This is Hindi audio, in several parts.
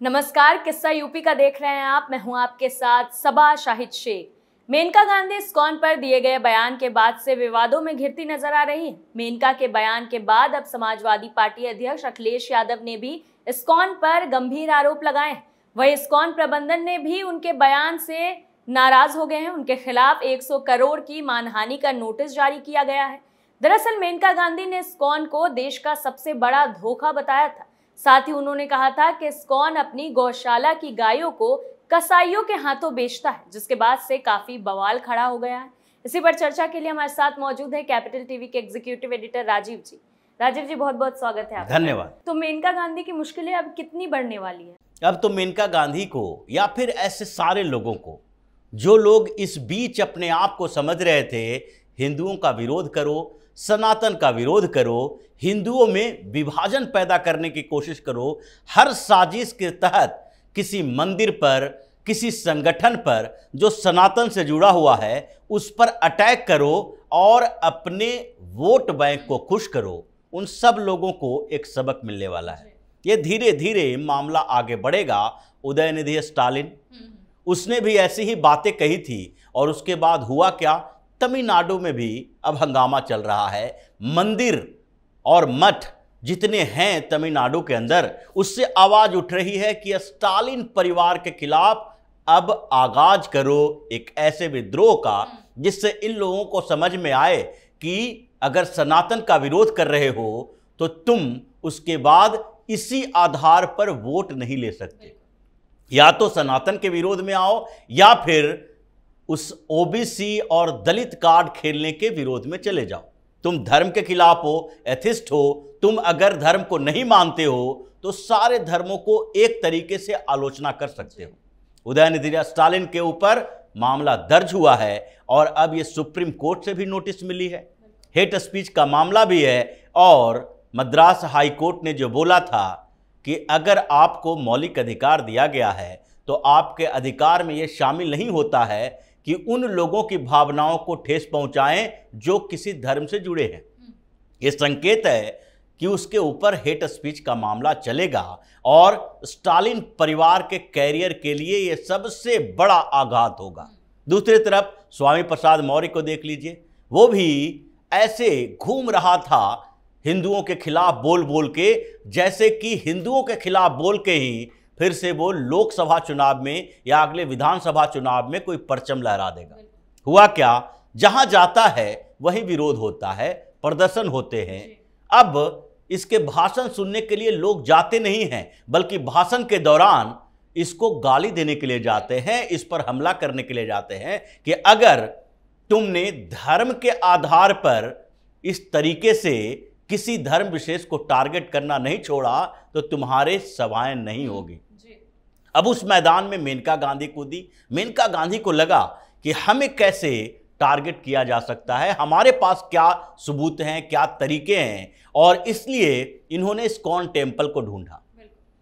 नमस्कार, किस्सा यूपी का देख रहे हैं आप। मैं हूं आपके साथ सबा शाहिद शेख। मेनका गांधी इस्कॉन पर दिए गए बयान के बाद से विवादों में घिरती नजर आ रही है। मेनका के बयान के बाद अब समाजवादी पार्टी अध्यक्ष अखिलेश यादव ने भी इस्कॉन पर गंभीर आरोप लगाए। वहीं इस्कॉन प्रबंधन ने भी उनके बयान से नाराज हो गए हैं। उनके खिलाफ 100 करोड़ की मानहानि का नोटिस जारी किया गया है। दरअसल मेनका गांधी ने इस्कॉन को देश का सबसे बड़ा धोखा बताया था। साथ ही उन्होंने कहा था कि इस्कॉन अपनी गौशाला की गायों को कसाईयों के हाथों बेचता है, जिसके बाद से काफी बवाल खड़ा हो गया है। इसी पर चर्चा के लिए हमारे साथ मौजूद है कैपिटल टीवी के एग्जीक्यूटिव एडिटर राजीव जी। राजीव जी, बहुत बहुत स्वागत है आपका। धन्यवाद। तो मेनका गांधी की मुश्किलें अब कितनी बढ़ने वाली है? अब तो मेनका गांधी को या फिर ऐसे सारे लोगों को जो लोग इस बीच अपने आप को समझ रहे थे हिंदुओं का विरोध करो, सनातन का विरोध करो, हिंदुओं में विभाजन पैदा करने की कोशिश करो, हर साजिश के तहत किसी मंदिर पर, किसी संगठन पर जो सनातन से जुड़ा हुआ है उस पर अटैक करो और अपने वोट बैंक को खुश करो, उन सब लोगों को एक सबक मिलने वाला है। ये धीरे धीरे मामला आगे बढ़ेगा। उदयनिधि स्टालिन, उसने भी ऐसी ही बातें कही थी और उसके बाद हुआ क्या? तमिलनाडु में भी अब हंगामा चल रहा है। मंदिर और मठ जितने हैं तमिलनाडु के अंदर, उससे आवाज उठ रही है कि स्टालिन परिवार के खिलाफ अब आगाज करो एक ऐसे विद्रोह का जिससे इन लोगों को समझ में आए कि अगर सनातन का विरोध कर रहे हो तो तुम उसके बाद इसी आधार पर वोट नहीं ले सकते। या तो सनातन के विरोध में आओ या फिर उस ओबीसी और दलित कार्ड खेलने के विरोध में चले जाओ। तुम धर्म के खिलाफ हो, एथिस्ट हो, तुम अगर धर्म को नहीं मानते हो तो सारे धर्मों को एक तरीके से आलोचना कर सकते हो। उदयनिधि स्टालिन के ऊपर मामला दर्ज हुआ है और अब ये सुप्रीम कोर्ट से भी नोटिस मिली है। हेट स्पीच का मामला भी है और मद्रास हाई कोर्ट ने जो बोला था कि अगर आपको मौलिक अधिकार दिया गया है तो आपके अधिकार में यह शामिल नहीं होता है कि उन लोगों की भावनाओं को ठेस पहुंचाएं जो किसी धर्म से जुड़े हैं। यह संकेत है कि उसके ऊपर हेट स्पीच का मामला चलेगा और स्टालिन परिवार के कैरियर के लिए यह सबसे बड़ा आघात होगा। दूसरी तरफ स्वामी प्रसाद मौर्य को देख लीजिए, वो भी ऐसे घूम रहा था हिंदुओं के खिलाफ बोल बोल के, जैसे कि हिंदुओं के खिलाफ बोल के ही फिर से वो लोकसभा चुनाव में या अगले विधानसभा चुनाव में कोई परचम लहरा देगा। हुआ क्या? जहां जाता है वहीं विरोध होता है, प्रदर्शन होते हैं। अब इसके भाषण सुनने के लिए लोग जाते नहीं हैं, बल्कि भाषण के दौरान इसको गाली देने के लिए जाते हैं, इस पर हमला करने के लिए जाते हैं कि अगर तुमने धर्म के आधार पर इस तरीके से किसी धर्म विशेष को टारगेट करना नहीं छोड़ा तो तुम्हारे सभाएं नहीं होगी। अब उस मैदान में मेनका गांधी कूदी। मेनका गांधी को लगा कि हमें कैसे टारगेट किया जा सकता है, हमारे पास क्या सबूत हैं, क्या तरीके हैं, और इसलिए इन्होंने इस्कॉन टेम्पल को ढूंढा।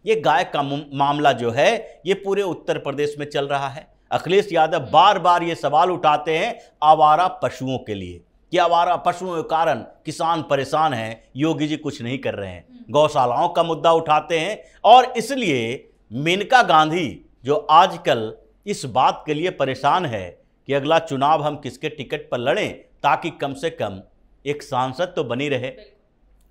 ये गाय का मामला जो है ये पूरे उत्तर प्रदेश में चल रहा है। अखिलेश यादव बार बार ये सवाल उठाते हैं आवारा पशुओं के लिए कि आवारा पशुओं के कारण किसान परेशान हैं, योगी जी कुछ नहीं कर रहे हैं। गौशालाओं का मुद्दा उठाते हैं और इसलिए मेनका गांधी जो आजकल इस बात के लिए परेशान है कि अगला चुनाव हम किसके टिकट पर लड़ें ताकि कम से कम एक सांसद तो बनी रहे,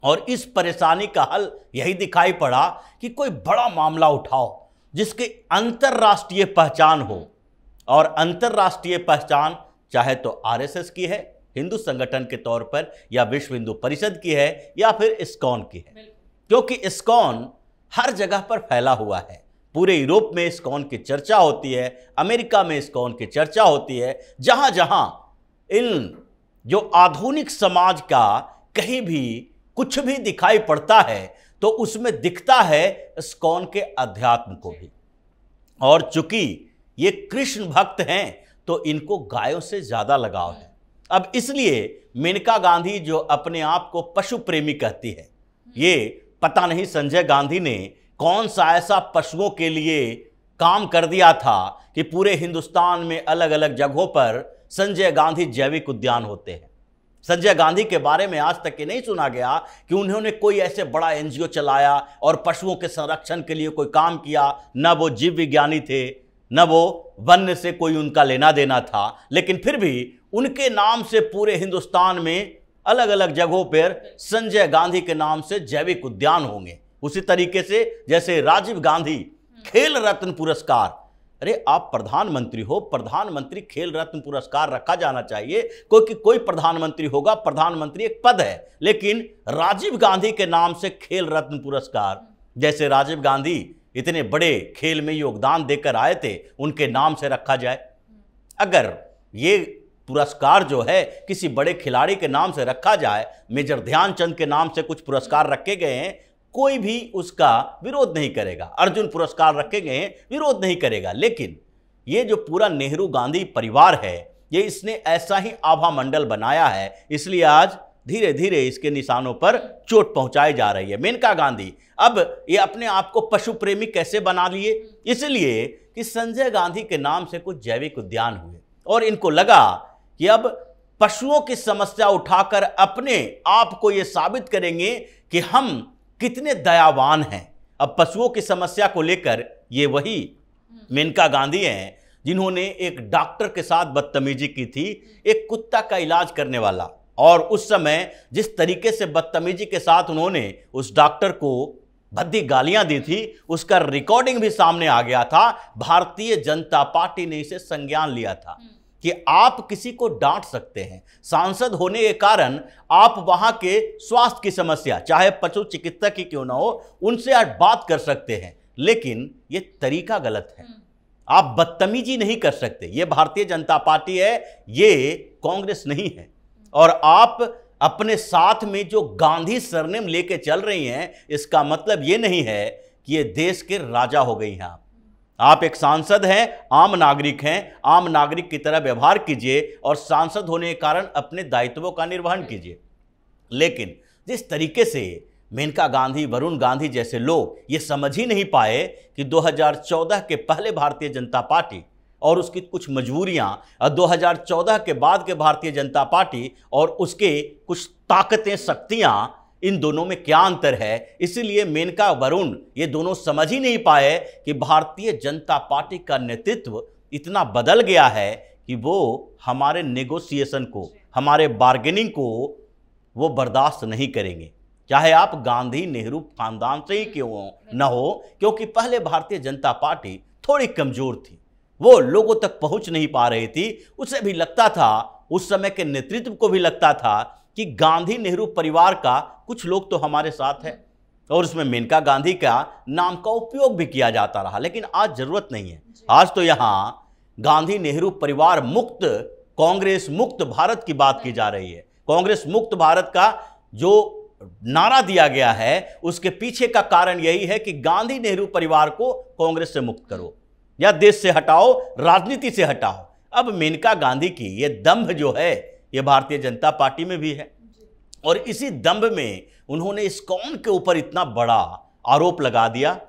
और इस परेशानी का हल यही दिखाई पड़ा कि कोई बड़ा मामला उठाओ जिसकी अंतर्राष्ट्रीय पहचान हो, और अंतर्राष्ट्रीय पहचान चाहे तो आरएसएस की है हिंदू संगठन के तौर पर, या विश्व हिंदू परिषद की है, या फिर इस्कॉन की है, क्योंकि इस्कॉन हर जगह पर फैला हुआ है। पूरे यूरोप में इस्कॉन की चर्चा होती है, अमेरिका में इस्कॉन की चर्चा होती है। जहां जहां इन जो आधुनिक समाज का कहीं भी कुछ भी दिखाई पड़ता है तो उसमें दिखता है इस्कॉन के अध्यात्म को भी। और चूंकि ये कृष्ण भक्त हैं तो इनको गायों से ज्यादा लगाव है। अब इसलिए मेनका गांधी जो अपने आप को पशु प्रेमी कहती है, ये पता नहीं संजय गांधी ने कौन सा ऐसा पशुओं के लिए काम कर दिया था कि पूरे हिंदुस्तान में अलग अलग जगहों पर संजय गांधी जैविक उद्यान होते हैं। संजय गांधी के बारे में आज तक ये नहीं सुना गया कि उन्होंने कोई ऐसे बड़ा एनजीओ चलाया और पशुओं के संरक्षण के लिए कोई काम किया। न वो जीव विज्ञानी थे, न वो वन्य से कोई उनका लेना देना था, लेकिन फिर भी उनके नाम से पूरे हिंदुस्तान में अलग अलग जगहों पर संजय गांधी के नाम से जैविक उद्यान होंगे। उसी तरीके से जैसे राजीव गांधी खेल रत्न पुरस्कार, अरे आप प्रधानमंत्री हो, प्रधानमंत्री खेल रत्न पुरस्कार रखा जाना चाहिए, क्योंकि कोई प्रधानमंत्री होगा, प्रधानमंत्री एक पद है, लेकिन राजीव गांधी के नाम से खेल रत्न पुरस्कार, जैसे राजीव गांधी इतने बड़े खेल में योगदान देकर आए थे, उनके नाम से रखा जाए। अगर ये पुरस्कार जो है किसी बड़े खिलाड़ी के नाम से रखा जाए, मेजर ध्यानचंद के नाम से कुछ पुरस्कार रखे गए हैं, कोई भी उसका विरोध नहीं करेगा। अर्जुन पुरस्कार रखे गए हैं, विरोध नहीं करेगा। लेकिन ये जो पूरा नेहरू गांधी परिवार है, ये इसने ऐसा ही आभा मंडल बनाया है, इसलिए आज धीरे धीरे इसके निशानों पर चोट पहुंचाई जा रही है। मेनका गांधी अब ये अपने आप को पशु प्रेमी कैसे बना लिए? इसलिए कि संजय गांधी के नाम से कुछ जैविक उद्यान हुए और इनको लगा कि अब पशुओं की समस्या उठाकर अपने आप को ये साबित करेंगे कि हम कितने दयावान हैं। अब पशुओं की समस्या को लेकर ये वही मेनका गांधी हैं जिन्होंने एक डॉक्टर के साथ बदतमीजी की थी, एक कुत्ता का इलाज करने वाला, और उस समय जिस तरीके से बदतमीजी के साथ उन्होंने उस डॉक्टर को भद्दी गालियां दी थी, उसका रिकॉर्डिंग भी सामने आ गया था। भारतीय जनता पार्टी ने इसे संज्ञान लिया था कि आप किसी को डांट सकते हैं, सांसद होने के कारण आप वहां के स्वास्थ्य की समस्या, चाहे पशु चिकित्सक ही क्यों ना हो, उनसे आज बात कर सकते हैं, लेकिन ये तरीका गलत है। आप बदतमीजी नहीं कर सकते। ये भारतीय जनता पार्टी है, ये कांग्रेस नहीं है। और आप अपने साथ में जो गांधी सरनेम लेके चल रही हैं, इसका मतलब ये नहीं है कि ये देश के राजा हो गई हैं। आप एक सांसद हैं, आम नागरिक हैं, आम नागरिक की तरह व्यवहार कीजिए और सांसद होने के कारण अपने दायित्वों का निर्वहन कीजिए। लेकिन जिस तरीके से मेनका गांधी, वरुण गांधी जैसे लोग ये समझ ही नहीं पाए कि 2014 के पहले भारतीय जनता पार्टी और उसकी कुछ मजबूरियां, और 2014 के बाद के भारतीय जनता पार्टी और उसके कुछ ताकतें, शक्तियां, इन दोनों में क्या अंतर है। इसीलिए मेनका, वरुण ये दोनों समझ ही नहीं पाए कि भारतीय जनता पार्टी का नेतृत्व इतना बदल गया है कि वो हमारे नेगोशिएशन को, हमारे बार्गेनिंग को वो बर्दाश्त नहीं करेंगे, चाहे आप गांधी नेहरू खानदान से ही क्यों न हो, क्योंकि पहले भारतीय जनता पार्टी थोड़ी कमजोर थी, वो लोगों तक पहुंच नहीं पा रही थी। उसे भी लगता था, उस समय के नेतृत्व को भी लगता था कि गांधी नेहरू परिवार का कुछ लोग तो हमारे साथ है, और उसमें मेनका गांधी का नाम का उपयोग भी किया जाता रहा। लेकिन आज जरूरत नहीं है। आज तो यहां गांधी नेहरू परिवार मुक्त, कांग्रेस मुक्त भारत की बात की जा रही है। कांग्रेस मुक्त भारत का जो नारा दिया गया है, उसके पीछे का कारण यही है कि गांधी नेहरू परिवार को कांग्रेस से मुक्त करो या देश से हटाओ, राजनीति से हटाओ। अब मेनका गांधी की ये दंभ जो है, ये भारतीय जनता पार्टी में भी है, और इसी दंभ में उन्होंने इस्कॉन के ऊपर इतना बड़ा आरोप लगा दिया,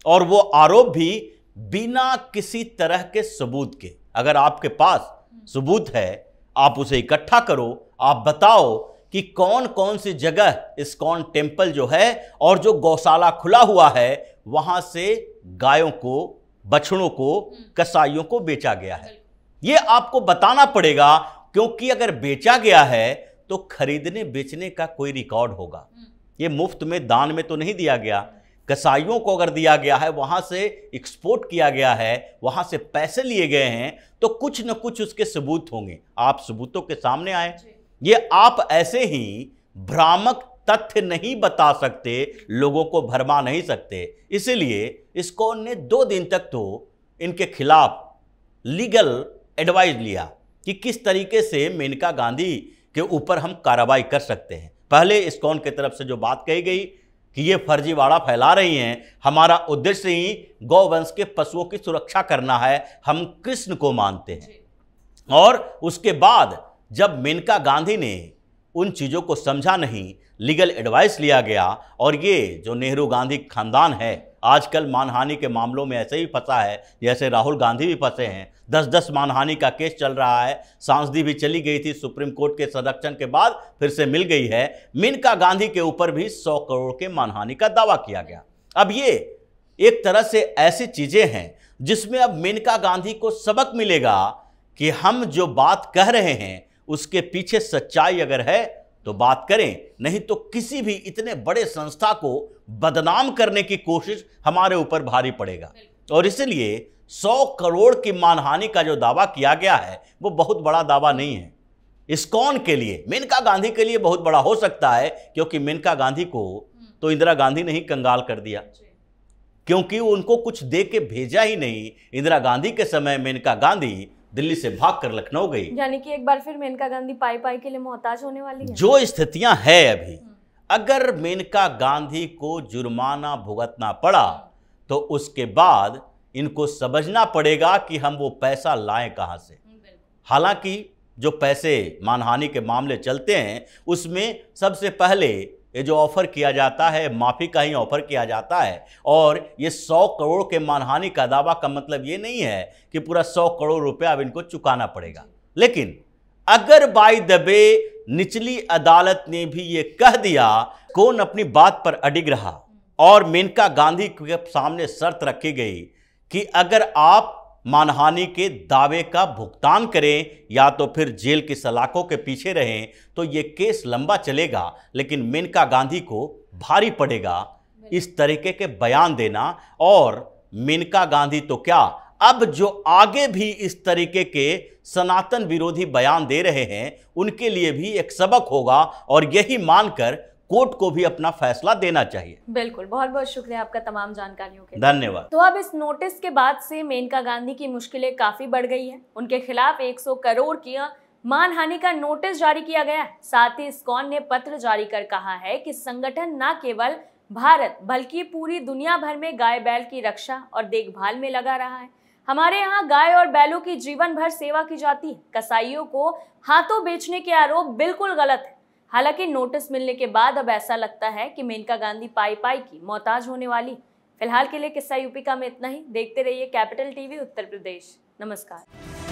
और वो आरोप भी बिना किसी तरह के सबूत के। अगर आपके पास सबूत है, आप उसे इकट्ठा करो, आप बताओ कि कौन कौन सी जगह इस्कॉन टेम्पल जो है और जो गौशाला खुला हुआ है, वहां से गायों को, बछड़ों को, कसाईयों को बेचा गया है। ये आपको बताना पड़ेगा, क्योंकि अगर बेचा गया है तो खरीदने बेचने का कोई रिकॉर्ड होगा। ये मुफ्त में, दान में तो नहीं दिया गया। कसाईयों को अगर दिया गया है, वहां से एक्सपोर्ट किया गया है, वहां से पैसे लिए गए हैं, तो कुछ न कुछ उसके सबूत होंगे। आप सबूतों के सामने आए। ये आप ऐसे ही भ्रामक तथ्य नहीं बता सकते, लोगों को भरमा नहीं सकते। इसीलिए इस्कॉन ने 2 दिन तक तो इनके खिलाफ लीगल एडवाइस लिया कि किस तरीके से मेनका गांधी के ऊपर हम कार्रवाई कर सकते हैं। पहले इस्कॉन की तरफ से जो बात कही गई कि ये फर्जीवाड़ा फैला रही हैं, हमारा उद्देश्य ही गौवंश के पशुओं की सुरक्षा करना है, हम कृष्ण को मानते हैं। और उसके बाद जब मेनका गांधी ने उन चीज़ों को समझा नहीं, लीगल एडवाइस लिया गया, और ये जो नेहरू गांधी खानदान है आजकल मानहानि के मामलों में ऐसे ही फंसा है जैसे राहुल गांधी भी फंसे हैं, 10-10 मानहानि का केस चल रहा है। सांसदी भी चली गई थी सुप्रीम कोर्ट के संरक्षण के बाद, फिर से मिल गई है। मेनका गांधी के ऊपर भी 100 करोड़ के मानहानि का दावा किया गया। अब ये एक तरह से ऐसी चीजें हैं जिसमें अब मेनका गांधी को सबक मिलेगा कि हम जो बात कह रहे हैं उसके पीछे सच्चाई अगर है तो बात करें, नहीं तो किसी भी इतने बड़े संस्था को बदनाम करने की कोशिश हमारे ऊपर भारी पड़ेगा। और इसलिए 100 करोड़ की मानहानि का जो दावा किया गया है वो बहुत बड़ा दावा नहीं है। इस्कॉन के लिए, मेनका गांधी के लिए बहुत बड़ा हो सकता है, क्योंकि मेनका गांधी को तो इंदिरा गांधी ने ही कंगाल कर दिया, क्योंकि उनको कुछ दे के भेजा ही नहीं। इंदिरा गांधी के समय मेनका गांधी दिल्ली से भागकर लखनऊ गई। यानी कि एक बार फिर मेनका गांधी पाई पाई के लिए मोहताज होने वाली है। जो स्थितियां है अभी, अगर मेनका गांधी को जुर्माना भुगतना पड़ा तो उसके बाद इनको समझना पड़ेगा कि हम वो पैसा लाएं कहां से। हालांकि जो पैसे मानहानि के मामले चलते हैं उसमें सबसे पहले ये जो ऑफर किया जाता है माफी का ही ऑफर किया जाता है। और ये 100 करोड़ के मानहानि का दावा का मतलब ये नहीं है कि पूरा 100 करोड़ रुपया अब इनको चुकाना पड़ेगा। लेकिन अगर बाय द वे निचली अदालत ने भी ये कह दिया, कौन अपनी बात पर अडिग रहा और मेनका गांधी के सामने शर्त रखी गई कि अगर आप मानहानि के दावे का भुगतान करें या तो फिर जेल की सलाखों के पीछे रहें, तो ये केस लंबा चलेगा, लेकिन मेनका गांधी को भारी पड़ेगा इस तरीके के बयान देना। और मेनका गांधी तो क्या, अब जो आगे भी इस तरीके के सनातन विरोधी बयान दे रहे हैं उनके लिए भी एक सबक होगा और यही मानकर कोर्ट को भी अपना फैसला देना चाहिए। बिल्कुल, बहुत बहुत शुक्रिया आपका तमाम जानकारियों के लिए। धन्यवाद। तो अब इस नोटिस के बाद से मेनका गांधी की मुश्किलें काफी बढ़ गई हैं। उनके खिलाफ 100 करोड़ की मानहानि का नोटिस जारी किया गया है। साथ ही इस्कॉन ने पत्र जारी कर कहा है कि संगठन न केवल भारत बल्कि पूरी दुनिया भर में गाय बैल की रक्षा और देखभाल में लगा रहा है। हमारे यहाँ गाय और बैलों की जीवन भर सेवा की जाती है। कसाईयों को हाथों बेचने के आरोप बिल्कुल गलत है। हालांकि नोटिस मिलने के बाद अब ऐसा लगता है कि मेनका गांधी पाई पाई की मोहताज होने वाली। फिलहाल के लिए किस्सा यूपी का में इतना ही। देखते रहिए कैपिटल टीवी उत्तर प्रदेश। नमस्कार।